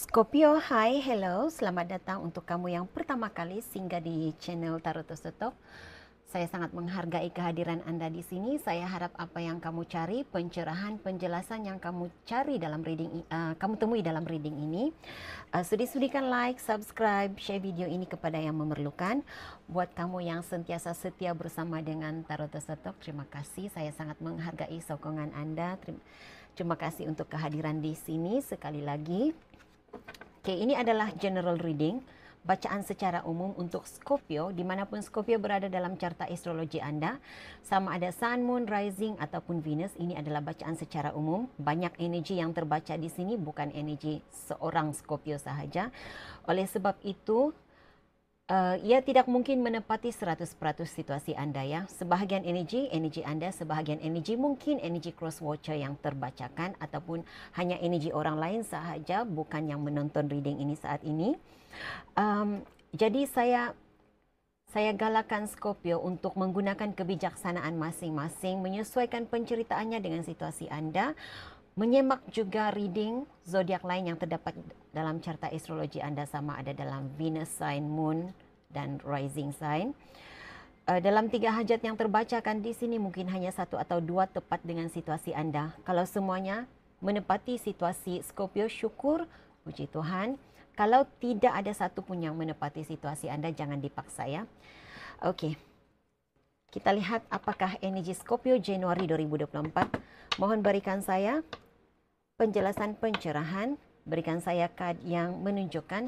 Scorpio, hai, hello. Selamat datang untuk kamu yang pertama kali singgah di channel Tarot Tosotok. Saya sangat menghargai kehadiran Anda di sini. Saya harap apa yang kamu cari, pencerahan, penjelasan yang kamu cari dalam kamu temui dalam reading ini. Sudi-sudikan like, subscribe, share video ini kepada yang memerlukan. Buat kamu yang sentiasa setia bersama dengan Tarot Tosotok, terima kasih. Saya sangat menghargai sokongan Anda. Terima kasih untuk kehadiran di sini sekali lagi. Oke, ini adalah general reading, bacaan secara umum untuk Scorpio, dimanapun Scorpio berada dalam carta astrologi Anda, sama ada Sun, Moon, Rising ataupun Venus. Ini adalah bacaan secara umum. Banyak energi yang terbaca di sini, bukan energi seorang Scorpio sahaja. Oleh sebab itu, ia tidak mungkin menepati 100% situasi Anda ya. Sebahagian energi Anda, sebahagian energi mungkin energi cross watcher yang terbacakan ataupun hanya energi orang lain sahaja, bukan yang menonton reading ini saat ini. Jadi saya galakan Scorpio untuk menggunakan kebijaksanaan masing-masing, menyesuaikan penceritaannya dengan situasi Anda, menyemak juga reading zodiak lain yang terdapat dalam carta astrologi Anda, sama ada dalam Venus sign, Moon dan Rising sign. Dalam 3 hajat yang terbacakan di sini mungkin hanya 1 atau 2 tepat dengan situasi Anda. Kalau semuanya menepati situasi Scorpio, syukur, puji Tuhan. Kalau tidak ada satu pun yang menepati situasi Anda, jangan dipaksa ya. Okey. Kita lihat apakah energi Scorpio Januari 2024. Mohon berikan saya penjelasan pencerahan, berikan saya kad yang menunjukkan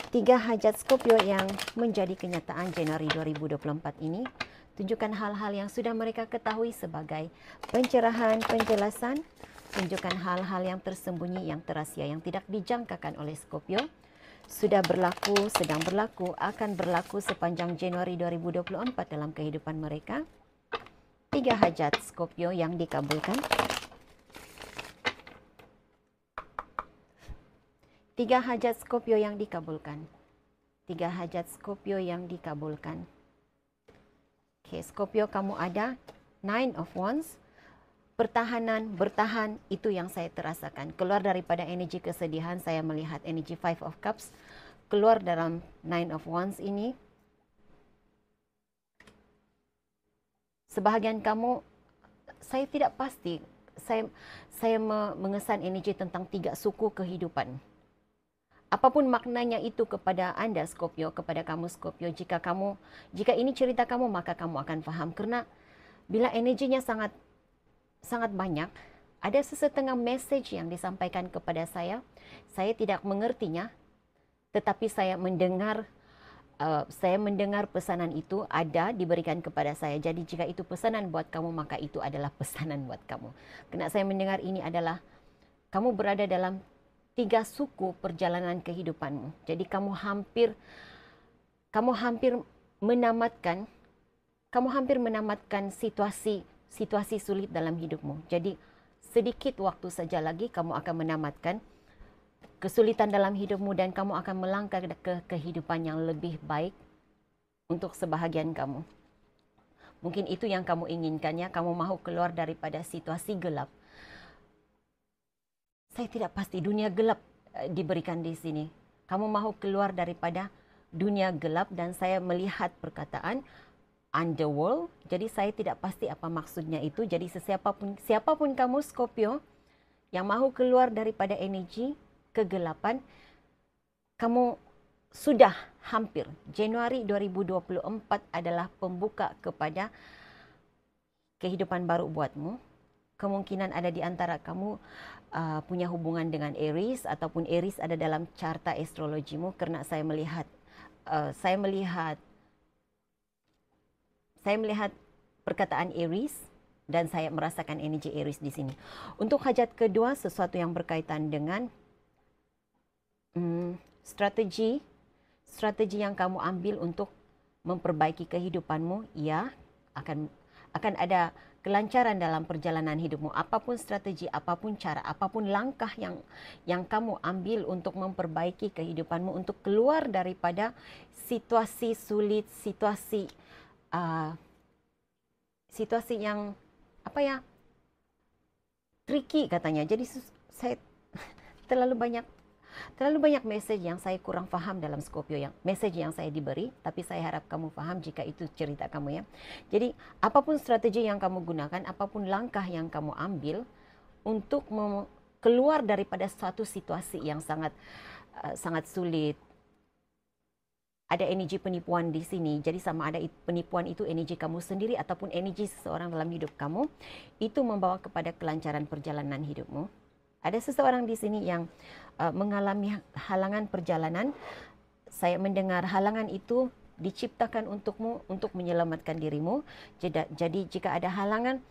3 hajat Scorpio yang menjadi kenyataan Januari 2024 ini. Tunjukkan hal-hal yang sudah mereka ketahui sebagai pencerahan, penjelasan. Tunjukkan hal-hal yang tersembunyi, yang terahsia, yang tidak dijangkakan oleh Scorpio. Sudah berlaku, sedang berlaku, akan berlaku sepanjang Januari 2024 dalam kehidupan mereka. 3 hajat Scorpio yang dikabulkan. 3 hajat Scorpio yang dikabulkan. 3 hajat Scorpio yang dikabulkan. Oke, Scorpio, kamu ada 9 of Wands. Pertahanan, bertahan, itu yang saya terasakan. Keluar daripada energi kesedihan, saya melihat energi 5 of Cups. Keluar dalam 9 of Wands ini. Sebahagian kamu, saya tidak pasti. Saya mengesan energi tentang 3 suku kehidupan. Apapun maknanya itu kepada Anda Scorpio, kepada kamu Scorpio, jika ini cerita kamu, maka kamu akan faham. Karena bila energinya sangat banyak, ada sesetengah message yang disampaikan kepada saya tidak mengertinya, tetapi saya mendengar pesanan itu ada diberikan kepada saya. Jadi jika itu pesanan buat kamu, maka itu adalah pesanan buat kamu. Karena saya mendengar ini adalah kamu berada dalam 3 suku perjalanan kehidupanmu. Jadi kamu hampir menamatkan situasi sulit dalam hidupmu. Jadi sedikit waktu saja lagi kamu akan menamatkan kesulitan dalam hidupmu dan kamu akan melangkah ke kehidupan yang lebih baik untuk sebahagian kamu. Mungkin itu yang kamu inginkannya, kamu mahu keluar daripada situasi gelap. Saya tidak pasti dunia gelap diberikan di sini. Kamu mahu keluar daripada dunia gelap dan saya melihat perkataan underworld. Jadi saya tidak pasti apa maksudnya itu. Jadi siapapun kamu Scorpio yang mahu keluar daripada energi kegelapan, kamu sudah hampir. Januari 2024 adalah pembuka kepada kehidupan baru buatmu. Kemungkinan ada di antara kamu punya hubungan dengan Aries, ataupun Aries ada dalam carta astrologimu, karena saya melihat perkataan Aries dan saya merasakan energi Aries di sini. Untuk hajat kedua, sesuatu yang berkaitan dengan strategi yang kamu ambil untuk memperbaiki kehidupanmu, ya, akan ada kelancaran dalam perjalanan hidupmu. Apapun strategi, apapun cara, apapun langkah yang kamu ambil untuk memperbaiki kehidupanmu, untuk keluar daripada situasi sulit, situasi yang tricky katanya. Jadi saya terlalu banyak Terlalu banyak message yang saya kurang faham dalam Scorpio, yang message yang saya diberi, tapi saya harap kamu faham jika itu cerita kamu ya. Jadi, apapun strategi yang kamu gunakan, apapun langkah yang kamu ambil untuk keluar daripada suatu situasi yang sangat sulit, ada energi penipuan di sini. Jadi sama ada penipuan itu energi kamu sendiri ataupun energi seseorang dalam hidup kamu, itu membawa kepada kelancaran perjalanan hidupmu. Ada seseorang di sini yang mengalami halangan perjalanan. Saya mendengar halangan itu diciptakan untukmu untuk menyelamatkan dirimu. Jadi jika ada halangan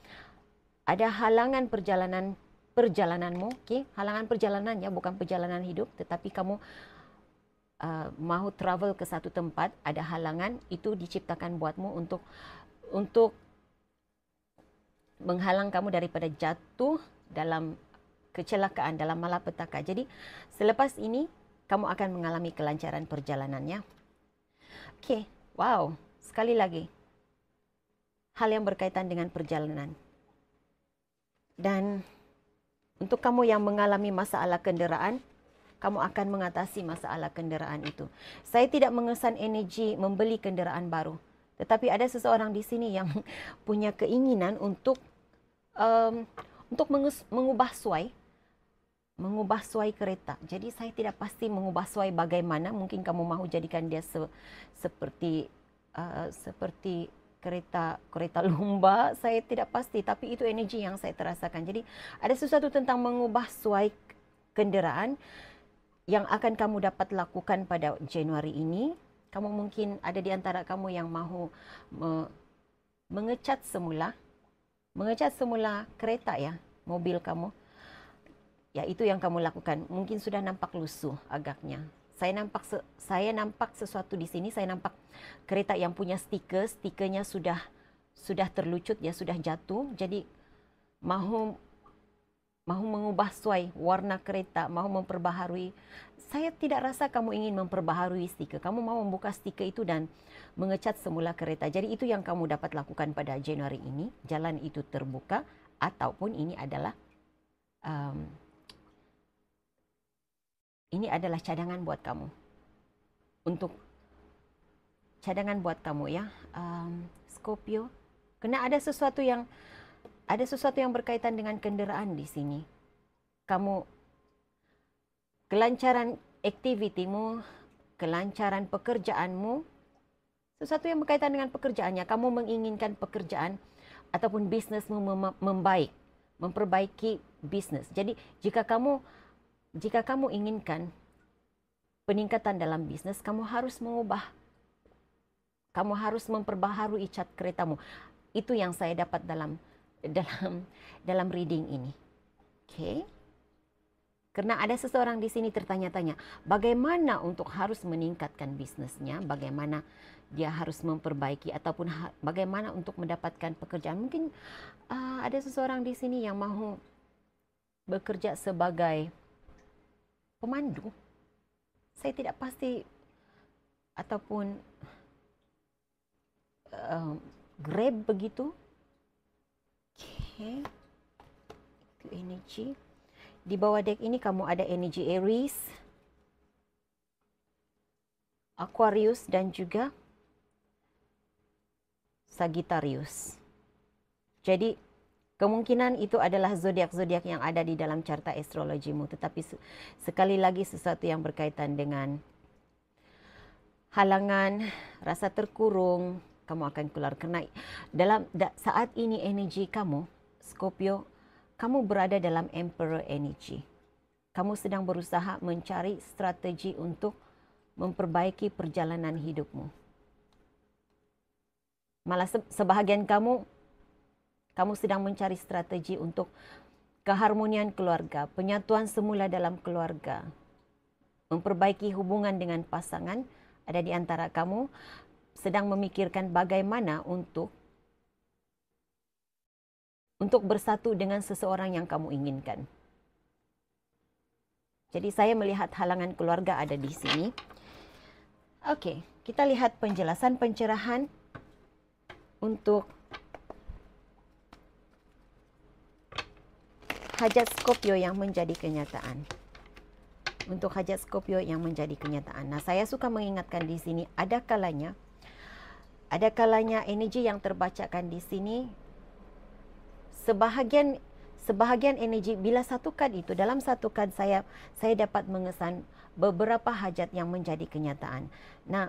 perjalananmu, okay? Halangan perjalanannya bukan perjalanan hidup, tetapi kamu mahu travel ke satu tempat, ada halangan, itu diciptakan buatmu untuk menghalang kamu daripada jatuh dalam kecelakaan, dalam malapetaka. Jadi selepas ini kamu akan mengalami kelancaran perjalanannya. Okey, wow, sekali lagi hal yang berkaitan dengan perjalanan. Dan untuk kamu yang mengalami masalah kenderaan, kamu akan mengatasi masalah kenderaan itu. Saya tidak mengesan energi membeli kenderaan baru. Tetapi ada seseorang di sini yang punya keinginan untuk mengubah suai kereta. Jadi saya tidak pasti mengubah suai bagaimana. Mungkin kamu mahu jadikan dia seperti kereta lumba. Saya tidak pasti. Tapi itu energi yang saya terasakan. Jadi ada sesuatu tentang mengubah suai kenderaan yang akan kamu dapat lakukan pada Januari ini. Kamu mungkin ada di antara kamu yang mahu mengecat semula kereta ya, mobil kamu. Ya, itu yang kamu lakukan. Mungkin sudah nampak lusuh agaknya. Saya nampak sesuatu di sini. Saya nampak kereta yang punya stikernya sudah terlucut, ya sudah jatuh. Jadi mahu mengubah suai warna kereta, mahu memperbaharui. Saya tidak rasa kamu ingin memperbaharui stiker. Kamu mahu membuka stiker itu dan mengecat semula kereta. Jadi itu yang kamu dapat lakukan pada Januari ini. Jalan itu terbuka, ataupun ini adalah cadangan buat kamu. Untuk cadangan buat kamu ya, Scorpio. Kena ada sesuatu yang berkaitan dengan kenderaan di sini. Kelancaran aktivitimu, kelancaran pekerjaanmu, sesuatu yang berkaitan dengan pekerjaannya. Kamu menginginkan pekerjaan ataupun bisnesmu membaik, memperbaiki bisnes. Jadi jika kamu inginkan peningkatan dalam bisnes, kamu harus memperbaharui cat keretamu. Itu yang saya dapat dalam reading ini. Okey. Karena ada seseorang di sini tertanya-tanya, bagaimana untuk harus meningkatkan bisnesnya, bagaimana dia harus memperbaiki ataupun bagaimana untuk mendapatkan pekerjaan. Mungkin ada seseorang di sini yang mahu bekerja sebagai pemandu. Saya tidak pasti, ataupun Grab begitu. Okay. Itu energi. Di bawah deck ini kamu ada energi Aries, Aquarius dan juga Sagittarius. Jadi kemungkinan itu adalah zodiak-zodiak yang ada di dalam carta astrologimu. Tetapi sekali lagi sesuatu yang berkaitan dengan halangan, rasa terkurung, kamu akan keluar. Karena saat ini energi kamu, Scorpio, kamu berada dalam Emperor energy. Kamu sedang berusaha mencari strategi untuk memperbaiki perjalanan hidupmu. Malah sebahagian kamu sedang mencari strategi untuk keharmonian keluarga, penyatuan semula dalam keluarga, memperbaiki hubungan dengan pasangan. Ada di antara kamu sedang memikirkan bagaimana untuk bersatu dengan seseorang yang kamu inginkan. Jadi saya melihat halangan keluarga ada di sini. Okey, kita lihat penjelasan pencerahan untuk hajat Scorpio yang menjadi kenyataan. untuk hajat Scorpio yang menjadi kenyataan. Nah, saya suka mengingatkan di sini, ada kalanya energi yang terbacakan di sini, sebahagian energi, bila satu kad itu, dalam satu kad saya dapat mengesan beberapa hajat yang menjadi kenyataan. Nah,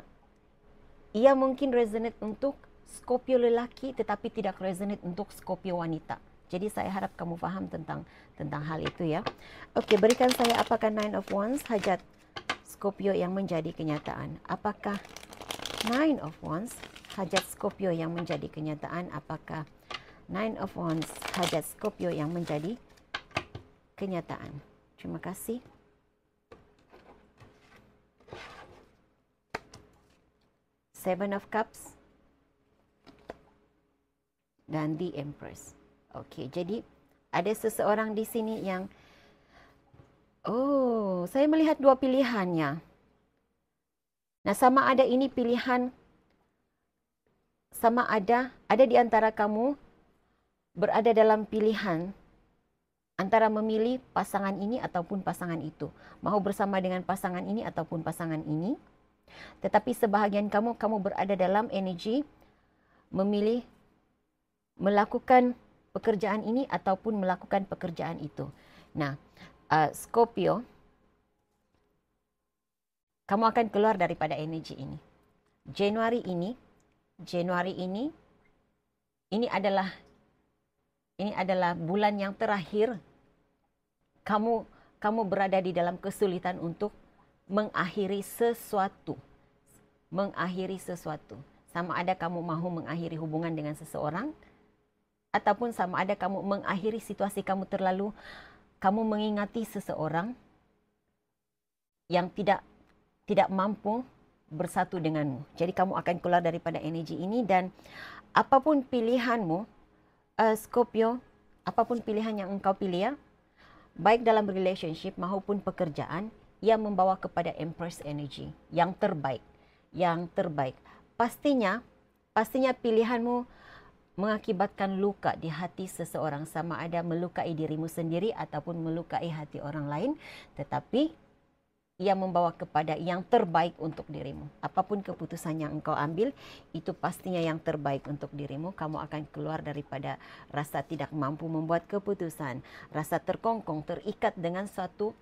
ia mungkin resonate untuk Scorpio lelaki tetapi tidak resonate untuk Scorpio wanita. Jadi saya harap kamu faham tentang hal itu ya. Okey, berikan saya apakah Nine of Wands hajat Scorpio yang menjadi kenyataan. Apakah Nine of Wands hajat Scorpio yang menjadi kenyataan? Apakah Nine of Wands hajat Scorpio yang menjadi kenyataan? Terima kasih. Seven of Cups dan The Empress. Okey, jadi ada seseorang di sini yang, oh, saya melihat dua pilihannya. Nah, sama ada ini pilihan, sama ada di antara kamu berada dalam pilihan antara memilih pasangan ini ataupun pasangan itu. Mahu bersama dengan pasangan ini ataupun pasangan ini. Tetapi sebahagian kamu berada dalam energi memilih melakukan pekerjaan ini ataupun melakukan pekerjaan itu. Nah, Scorpio, kamu akan keluar daripada energi ini. Januari ini adalah bulan yang terakhir kamu berada di dalam kesulitan untuk mengakhiri sesuatu. Sama ada kamu mahu mengakhiri hubungan dengan seseorang, ataupun sama ada kamu mengakhiri situasi kamu kamu mengingati seseorang yang tidak mampu bersatu denganmu. Jadi kamu akan keluar daripada energi ini, dan apapun pilihanmu, Scorpio, apapun pilihan yang engkau pilih ya, baik dalam relationship maupun pekerjaan, ia membawa kepada Empress energy yang terbaik. Pastinya pilihanmu mengakibatkan luka di hati seseorang, sama ada melukai dirimu sendiri ataupun melukai hati orang lain, tetapi ia membawa kepada yang terbaik untuk dirimu. Apapun keputusan yang engkau ambil, itu pastinya yang terbaik untuk dirimu. Kamu akan keluar daripada rasa tidak mampu membuat keputusan, rasa terkongkong, terikat dengan suatu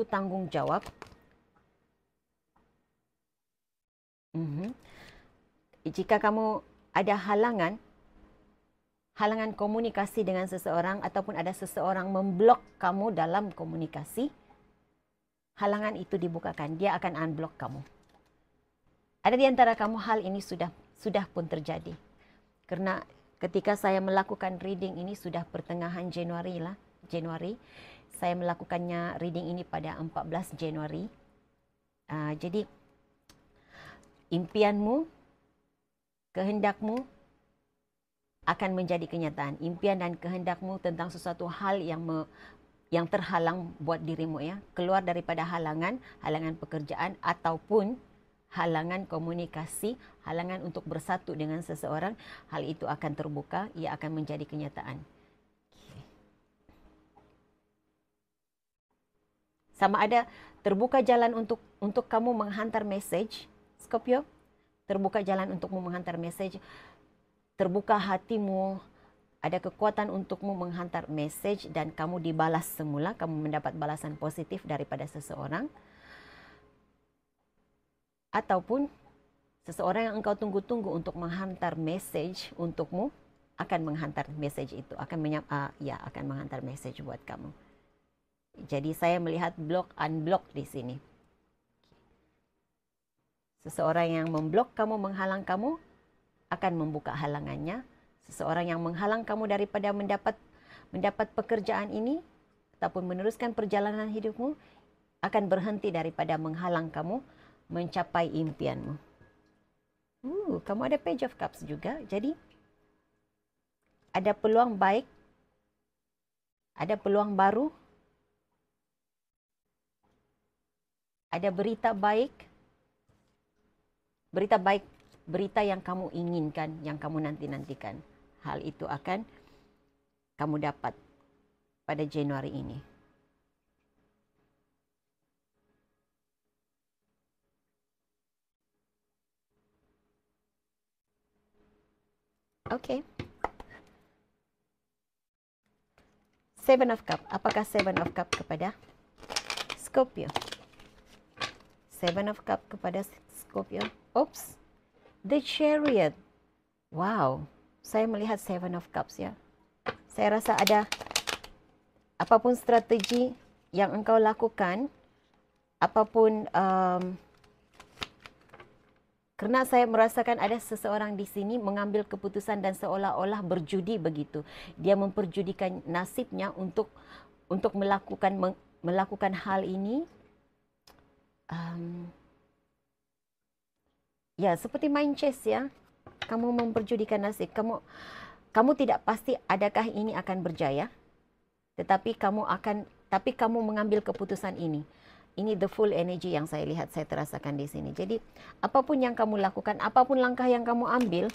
tanggung jawab. Jika kamu ada halangan komunikasi dengan seseorang, ataupun ada seseorang memblok kamu dalam komunikasi, halangan itu dibukakan, dia akan unblock kamu. Ada di antara kamu hal ini sudah pun terjadi. Karena ketika saya melakukan reading ini sudah pertengahan Januari, saya melakukannya reading ini pada 14 Januari. Jadi impianmu, kehendakmu akan menjadi kenyataan. Impian dan kehendakmu tentang sesuatu hal yang terhalang buat dirimu ya, keluar daripada halangan pekerjaan ataupun halangan komunikasi, halangan untuk bersatu dengan seseorang, hal itu akan terbuka, ia akan menjadi kenyataan. Sama ada terbuka jalan untuk kamu menghantar message, Scorpio, terbuka jalan untukmu menghantar message. Terbuka hatimu, ada kekuatan untukmu menghantar message dan kamu dibalas semula, kamu mendapat balasan positif daripada seseorang. Ataupun seseorang yang engkau tunggu-tunggu untuk menghantar message untukmu akan menghantar message itu, akan menghantar message buat kamu. Jadi saya melihat unblock di sini. Seseorang yang memblok kamu, menghalang kamu, akan membuka halangannya. Seseorang yang menghalang kamu daripada mendapat pekerjaan ini ataupun meneruskan perjalanan hidupmu akan berhenti daripada menghalang kamu mencapai impianmu. Kamu ada Page of Cups juga. Jadi ada peluang baik, ada peluang baru, ada berita baik, berita yang kamu inginkan, yang kamu nanti-nantikan. Hal itu akan kamu dapat pada Januari ini. Oke. Seven of Cup. Apakah Seven of Cup kepada Scorpio? Seven of Cup kepada Scorpio. Oops. The Chariot. Wow. Saya melihat Seven of Cups ya. Saya rasa ada apapun strategi yang engkau lakukan, apapun karena saya merasakan ada seseorang di sini mengambil keputusan dan seolah-olah berjudi begitu. Dia memperjudikan nasibnya untuk melakukan hal ini. Ya, seperti main chess ya. Kamu memperjudikan nasib. Kamu tidak pasti adakah ini akan berjaya. Tetapi kamu mengambil keputusan ini. Ini the full energy yang saya lihat, saya terasakan di sini. Jadi, apapun yang kamu lakukan, apapun langkah yang kamu ambil,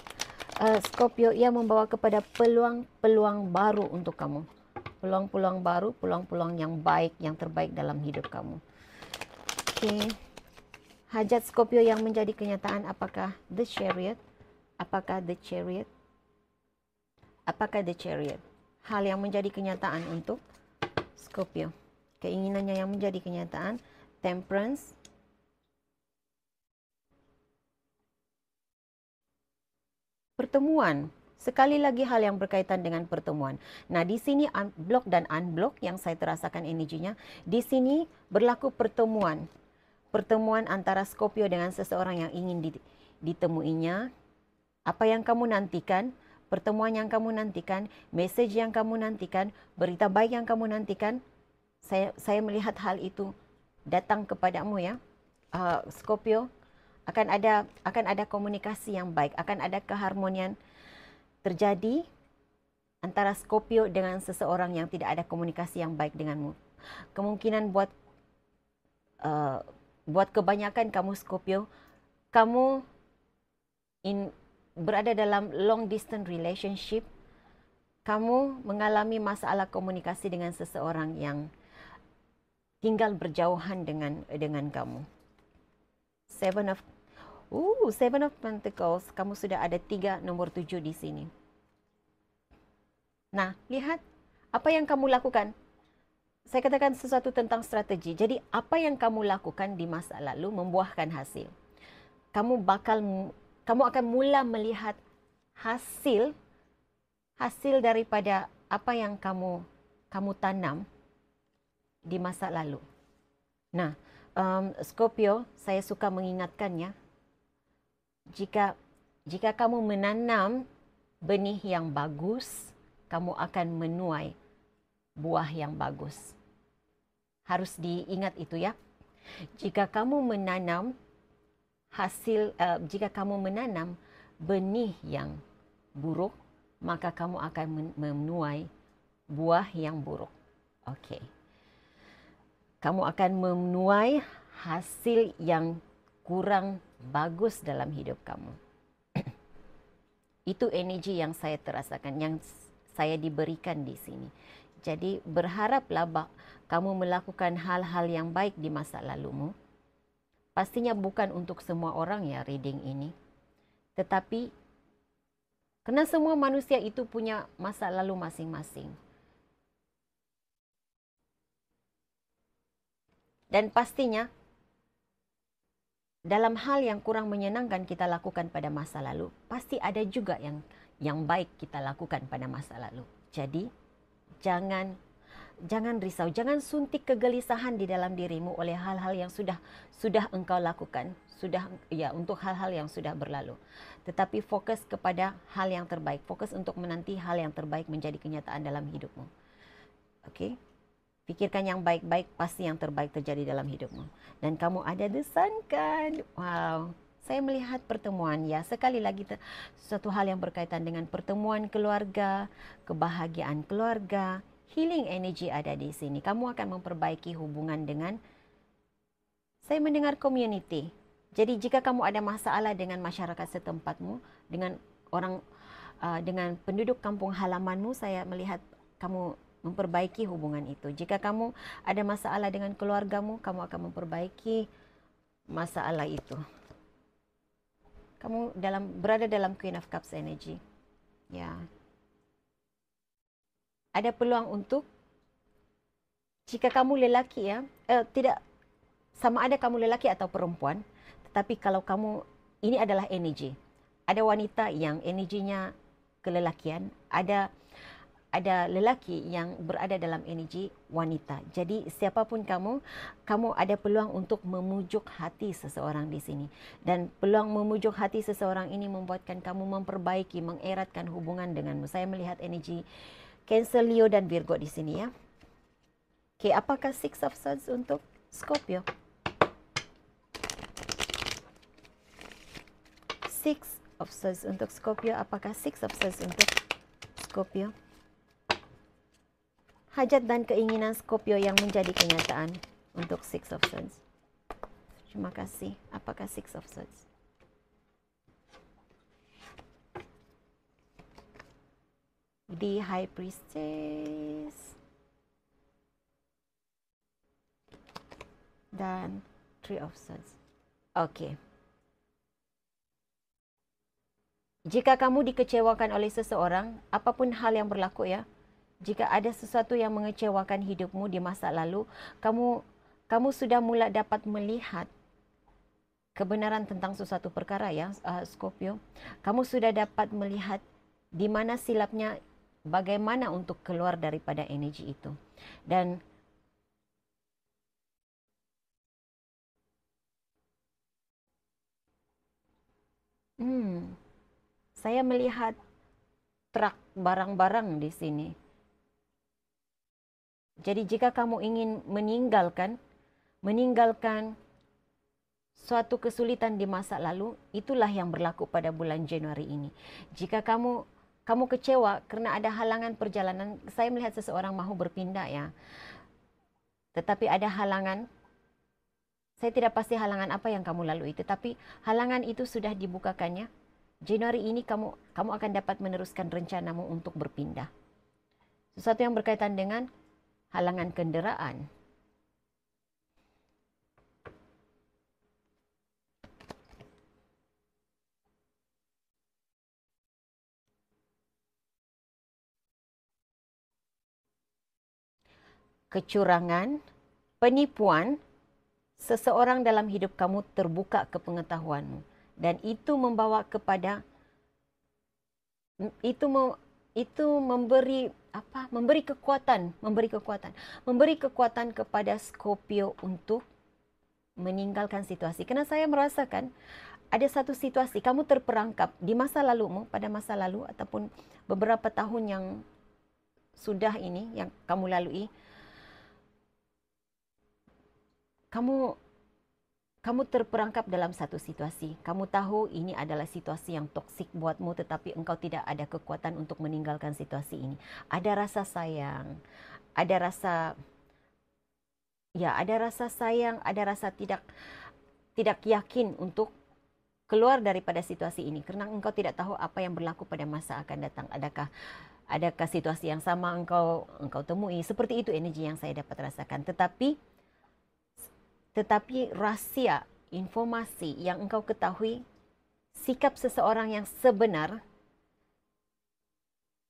Scorpio, ia membawa kepada peluang-peluang baru untuk kamu. Peluang-peluang baru, peluang-peluang yang baik, yang terbaik dalam hidup kamu. Oke. Hajat Scorpio yang menjadi kenyataan, apakah The Chariot? Apakah The Chariot? Apakah The Chariot? Hal yang menjadi kenyataan untuk Scorpio. Keinginannya yang menjadi kenyataan. Temperance. Pertemuan. Sekali lagi hal yang berkaitan dengan pertemuan. Nah, di sini block dan unblock yang saya terasakan energinya. Di sini berlaku pertemuan. Pertemuan antara Scorpio dengan seseorang yang ingin ditemuinya. Apa yang kamu nantikan, pertemuan yang kamu nantikan, message yang kamu nantikan, berita baik yang kamu nantikan, saya melihat hal itu datang kepadamu ya, Scorpio. Akan ada komunikasi yang baik, akan ada keharmonian terjadi antara Scorpio dengan seseorang yang tidak ada komunikasi yang baik denganmu. Kemungkinan buat kebanyakan kamu Scorpio, kamu berada dalam long distance relationship, kamu mengalami masalah komunikasi dengan seseorang yang tinggal berjauhan dengan kamu. Seven of Pentacles, kamu sudah ada 3 nomor 7 di sini. Nah, lihat apa yang kamu lakukan. Saya katakan sesuatu tentang strategi. Jadi, apa yang kamu lakukan di masa lalu membuahkan hasil. Kamu akan mula melihat hasil daripada apa yang kamu tanam di masa lalu. Nah, Scorpio, saya suka mengingatkannya, jika kamu menanam benih yang bagus, kamu akan menuai buah yang bagus. Harus diingat itu ya. Jika kamu menanam benih yang buruk, maka kamu akan menuai buah yang buruk. Oke. Kamu akan menuai hasil yang kurang bagus dalam hidup kamu. Itu energi yang saya terasakan, yang saya diberikan di sini. Jadi berharaplah kamu melakukan hal-hal yang baik di masa lalumu. Pastinya bukan untuk semua orang ya reading ini. Tetapi karena semua manusia itu punya masa lalu masing-masing. Dan pastinya dalam hal yang kurang menyenangkan kita lakukan pada masa lalu, pasti ada juga yang baik kita lakukan pada masa lalu. Jadi jangan risau, jangan suntik kegelisahan di dalam dirimu oleh hal-hal yang sudah engkau lakukan, untuk hal-hal yang sudah berlalu. Tetapi fokus kepada hal yang terbaik, fokus untuk menanti hal yang terbaik menjadi kenyataan dalam hidupmu. Oke? Pikirkan yang baik-baik, pasti yang terbaik terjadi dalam hidupmu. Dan kamu ada the sun kan? Wow. Saya melihat pertemuan ya. Sekali lagi suatu hal yang berkaitan dengan pertemuan keluarga, kebahagiaan keluarga, healing energy ada di sini. Kamu akan memperbaiki hubungan dengan, saya mendengar community. Jadi jika kamu ada masalah dengan masyarakat setempatmu, dengan dengan penduduk kampung halamanmu, saya melihat kamu memperbaiki hubungan itu. Jika kamu ada masalah dengan keluargamu, kamu akan memperbaiki masalah itu. Kamu berada dalam Queen of Cups energy. Ya, ada peluang untuk, jika kamu lelaki ya, tidak sama ada kamu lelaki atau perempuan, tetapi kalau kamu, ini adalah energi. Ada wanita yang energinya kelelakian, ada lelaki yang berada dalam energi wanita. Jadi siapapun kamu, kamu ada peluang untuk memujuk hati seseorang di sini. Dan peluang memujuk hati seseorang ini membuatkan kamu memperbaiki, mengeratkan hubungan denganmu. Saya melihat energi Cancer, Leo dan Virgo di sini ya. Oke, apakah Six of Swords untuk Scorpio? Six of Swords untuk Scorpio. Apakah Six of Swords untuk Scorpio? Hajat dan keinginan Scorpio yang menjadi kenyataan untuk Six of Swords. Terima kasih. Apakah Six of Swords? The High Priestess. Dan Three of Swords. Oke. Jika kamu dikecewakan oleh seseorang, apapun hal yang berlaku ya, jika ada sesuatu yang mengecewakan hidupmu di masa lalu, kamu sudah mula dapat melihat kebenaran tentang sesuatu perkara ya, Scorpio. Kamu sudah dapat melihat di mana silapnya, bagaimana untuk keluar daripada energi itu. Dan saya melihat truk barang-barang di sini. Jadi jika kamu ingin meninggalkan suatu kesulitan di masa lalu, itulah yang berlaku pada bulan Januari ini. Jika kamu kecewa kerana ada halangan perjalanan, saya melihat seseorang mahu berpindah ya. Tetapi ada halangan. Saya tidak pasti halangan apa yang kamu lalui, tetapi halangan itu sudah dibukakannya. Januari ini kamu akan dapat meneruskan rencanamu untuk berpindah. Sesuatu yang berkaitan dengan halangan kenderaan. Kecurangan, penipuan, seseorang dalam hidup kamu terbuka ke pengetahuanmu. Dan itu membawa kepada, itu memberi kekuatan kepada Scorpio untuk meninggalkan situasi. Karena saya merasakan ada satu situasi kamu terperangkap di masa lalumu, pada masa lalu ataupun beberapa tahun yang sudah ini yang kamu lalui. Kamu terperangkap dalam satu situasi. Kamu tahu ini adalah situasi yang toksik buatmu, tetapi engkau tidak ada kekuatan untuk meninggalkan situasi ini. Ada rasa sayang, ada rasa sayang, ada rasa tidak yakin untuk keluar daripada situasi ini kerana engkau tidak tahu apa yang berlaku pada masa akan datang. Adakah situasi yang sama engkau temui? Seperti itu energi yang saya dapat rasakan. Tetapi rahsia, informasi yang engkau ketahui, sikap seseorang yang sebenar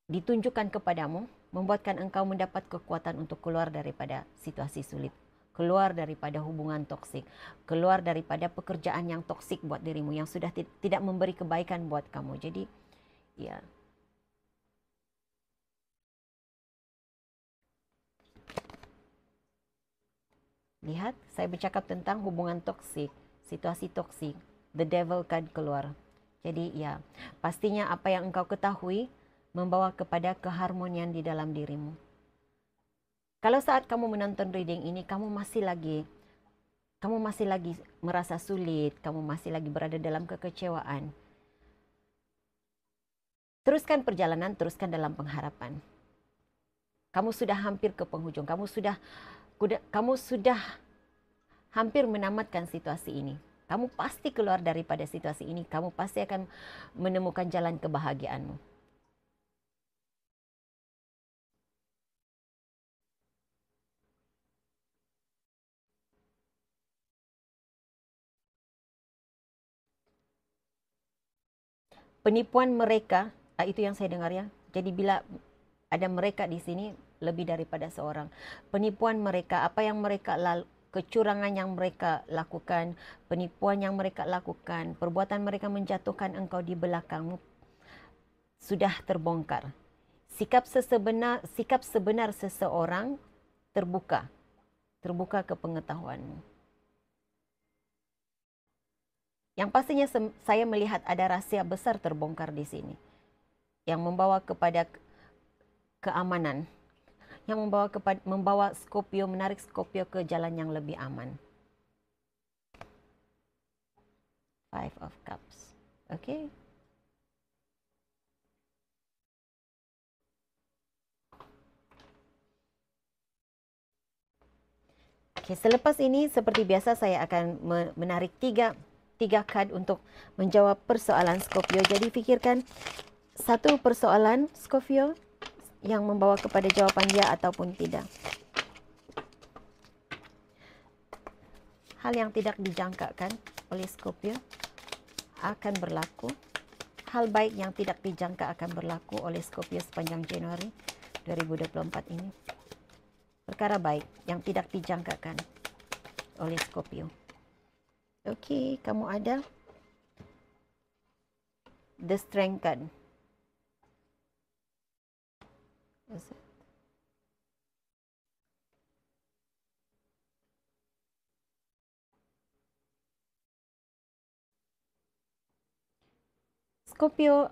ditunjukkan kepadamu, membuatkan engkau mendapat kekuatan untuk keluar daripada situasi sulit, keluar daripada hubungan toksik, keluar daripada pekerjaan yang toksik buat dirimu, yang sudah tidak memberi kebaikan buat kamu. Jadi, ya. Lihat, saya bercakap tentang hubungan toksik, situasi toksik. The devil card keluar. Jadi ya, pastinya apa yang engkau ketahui membawa kepada keharmonian di dalam dirimu. Kalau saat kamu menonton reading ini, kamu masih lagi merasa sulit, kamu masih lagi berada dalam kekecewaan. Teruskan perjalanan, teruskan dalam pengharapan. Kamu sudah hampir ke penghujung, kamu sudah hampir menamatkan situasi ini. Kamu pasti keluar daripada situasi ini. Kamu pasti akan menemukan jalan kebahagiaanmu. Penipuan mereka Itu yang saya dengar ya. Jadi bila ada mereka di sini lebih daripada seorang. Penipuan mereka, apa yang mereka kecurangan yang mereka lakukan, penipuan yang mereka lakukan, perbuatan mereka menjatuhkan engkau di belakangmu sudah terbongkar. Sikap sebenar seseorang terbuka ke pengetahuanmu. Yang pastinya saya melihat ada rahasia besar terbongkar di sini yang membawa kepada keamanan, yang membawa Scorpio, menarik Scorpio ke jalan yang lebih aman. Five of Cups. Okay. Okay, selepas ini seperti biasa saya akan menarik tiga card untuk menjawab persoalan Scorpio. Jadi fikirkan satu persoalan Scorpio yang membawa kepada jawapan ya ataupun tidak. Hal yang tidak dijangkakan oleh Scorpio akan berlaku. Hal baik yang tidak dijangka akan berlaku oleh Scorpio sepanjang Januari 2024 ini. Perkara baik yang tidak dijangkakan oleh Scorpio. Okey, kamu ada The Strength card. Scorpio,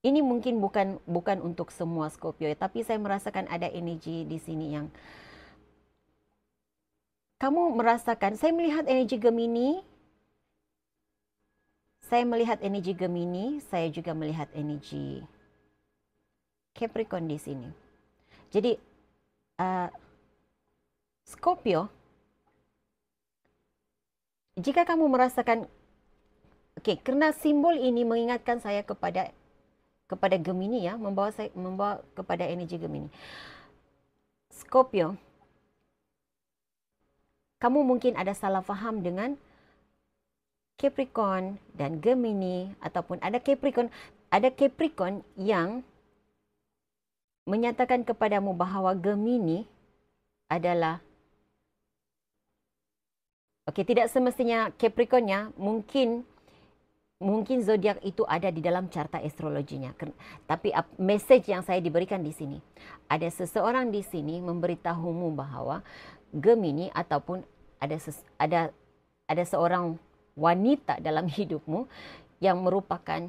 ini mungkin bukan untuk semua Scorpio, tapi saya merasakan ada energi di sini yang kamu merasakan. Saya melihat energi Gemini. Saya juga melihat energi Capricorn di sini. Jadi Scorpio, jika kamu merasakan, kerana simbol ini mengingatkan saya kepada Gemini ya, membawa kepada energi Gemini. Scorpio, kamu mungkin ada salah faham dengan Capricorn dan Gemini, ataupun ada Capricorn yang menyatakan kepadamu bahawa Gemini adalah tidak semestinya Capricornnya, mungkin zodiak itu ada di dalam carta astrologinya. Tapi message yang saya diberikan di sini, ada seseorang di sini memberitahumu bahawa Gemini ataupun ada seorang wanita dalam hidupmu yang merupakan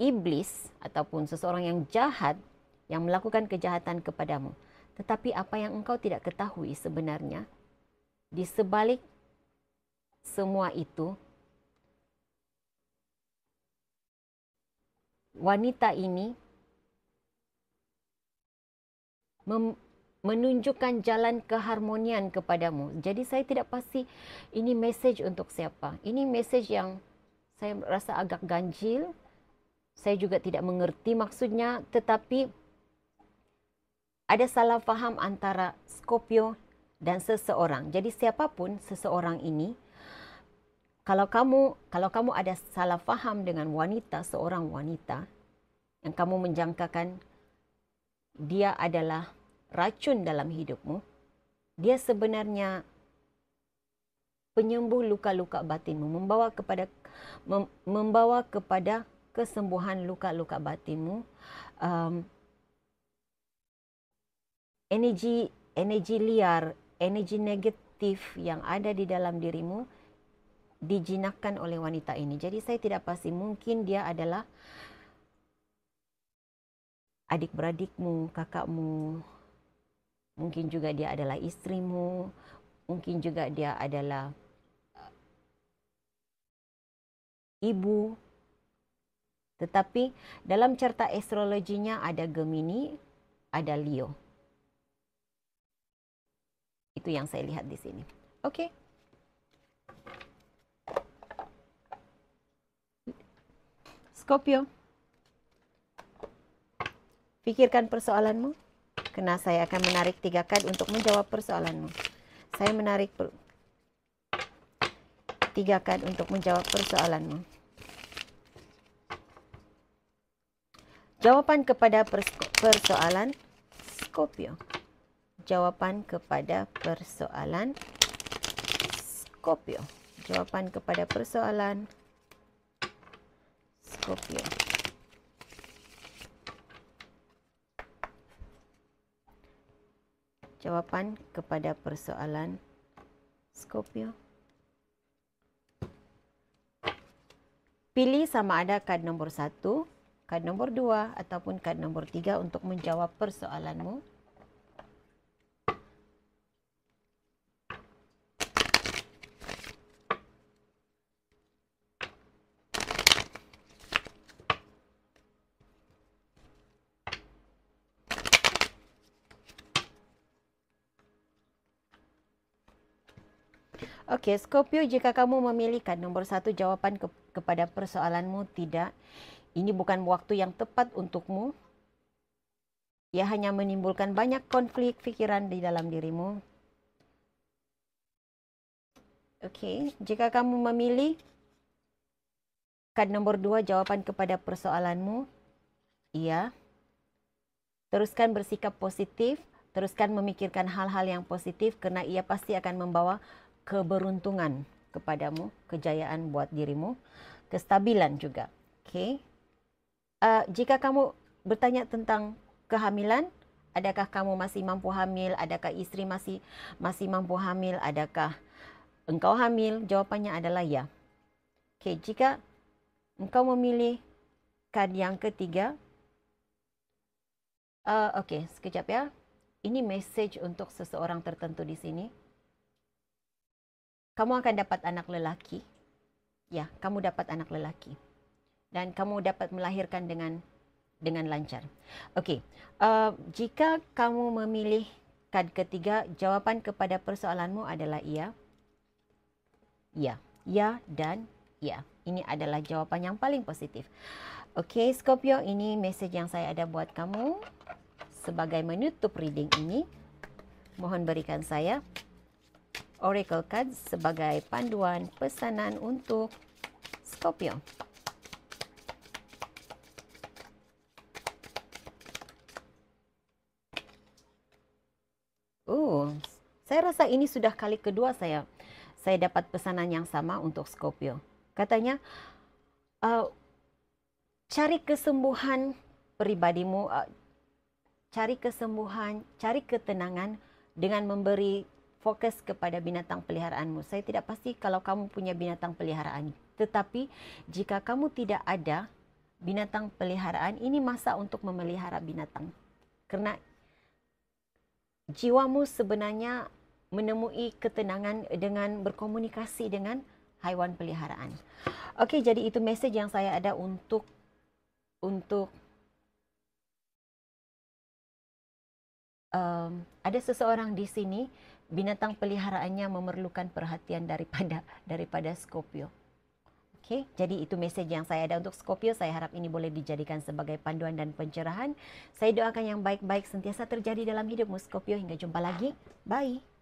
iblis ataupun seseorang yang jahat yang melakukan kejahatan kepadamu. Tetapi apa yang engkau tidak ketahui sebenarnya, di sebalik semua itu, wanita ini menunjukkan jalan keharmonian kepadamu. Jadi saya tidak pasti ini message untuk siapa. Ini message yang saya rasa agak ganjil. Saya juga tidak mengerti maksudnya, tetapi ada salah faham antara Scorpio dan seseorang. Jadi siapapun seseorang ini, kalau kamu ada salah faham dengan seorang wanita yang kamu menjangkakan dia adalah racun dalam hidupmu, dia sebenarnya penyembuh luka-luka batinmu, membawa kepada kesembuhan luka-luka batinmu. Energi liar, energi negatif yang ada di dalam dirimu dijinakkan oleh wanita ini. Jadi saya tidak pasti, mungkin dia adalah adik-beradikmu, kakakmu, mungkin juga dia adalah istrimu, mungkin juga dia adalah ibu. Tetapi dalam carta astrologinya ada Gemini, ada Leo. Itu yang saya lihat di sini. Okey. Scorpio, pikirkan persoalanmu. Karena saya akan menarik 3 kad untuk menjawab persoalanmu. Saya menarik 3 kad untuk menjawab persoalanmu. Jawapan kepada persoalan Scorpio. Jawapan kepada persoalan Scorpio. Jawapan kepada persoalan Scorpio. Jawapan kepada persoalan Scorpio. Pilih sama ada kad nombor 1, kad nombor 2 ataupun kad nombor 3 untuk menjawab persoalanmu. Okey, Scorpio, jika kamu memilih kad nombor 1, jawapan kepada persoalanmu tidak. Ini bukan waktu yang tepat untukmu. Ia hanya menimbulkan banyak konflik fikiran di dalam dirimu. Okey, jika kamu memilih kad nombor 2, jawapan kepada persoalanmu, iya. Teruskan bersikap positif, teruskan memikirkan hal-hal yang positif kerana ia pasti akan membawa keberuntungan kepadamu, kejayaan buat dirimu, kestabilan juga. Okey. Jika kamu bertanya tentang kehamilan, adakah kamu masih mampu hamil? Adakah isteri masih mampu hamil? Adakah engkau hamil? Jawapannya adalah ya. Okey, jika engkau memilih kad yang ketiga, okey, sekejap ya. Ini message untuk seseorang tertentu di sini. Kamu akan dapat anak lelaki. Ya, kamu dapat anak lelaki. Dan kamu dapat melahirkan dengan lancar. Okey, jika kamu memilih kad ketiga, jawapan kepada persoalanmu adalah iya. Ya, ya dan ya. Ini adalah jawapan yang paling positif. Okey, Scorpio, ini message yang saya ada buat kamu. Sebagai menutup reading ini, mohon berikan saya Oracle Cards sebagai panduan pesanan untuk Scorpio. Saya rasa ini sudah kali kedua saya dapat pesanan yang sama untuk Scorpio. Katanya, cari kesembuhan pribadimu, cari kesembuhan, cari ketenangan dengan memberi fokus kepada binatang peliharaanmu. Saya tidak pasti kalau kamu punya binatang peliharaan. Tetapi jika kamu tidak ada binatang peliharaan, ini masa untuk memelihara binatang. Kerana jiwamu sebenarnya menemui ketenangan dengan berkomunikasi dengan haiwan peliharaan. Okey, jadi itu message yang saya ada untuk ada seseorang di sini, binatang peliharaannya memerlukan perhatian daripada Scorpio. Okey, jadi itu message yang saya ada untuk Scorpio. Saya harap ini boleh dijadikan sebagai panduan dan pencerahan. Saya doakan yang baik-baik sentiasa terjadi dalam hidupmu, Scorpio. Hingga jumpa lagi. Bye.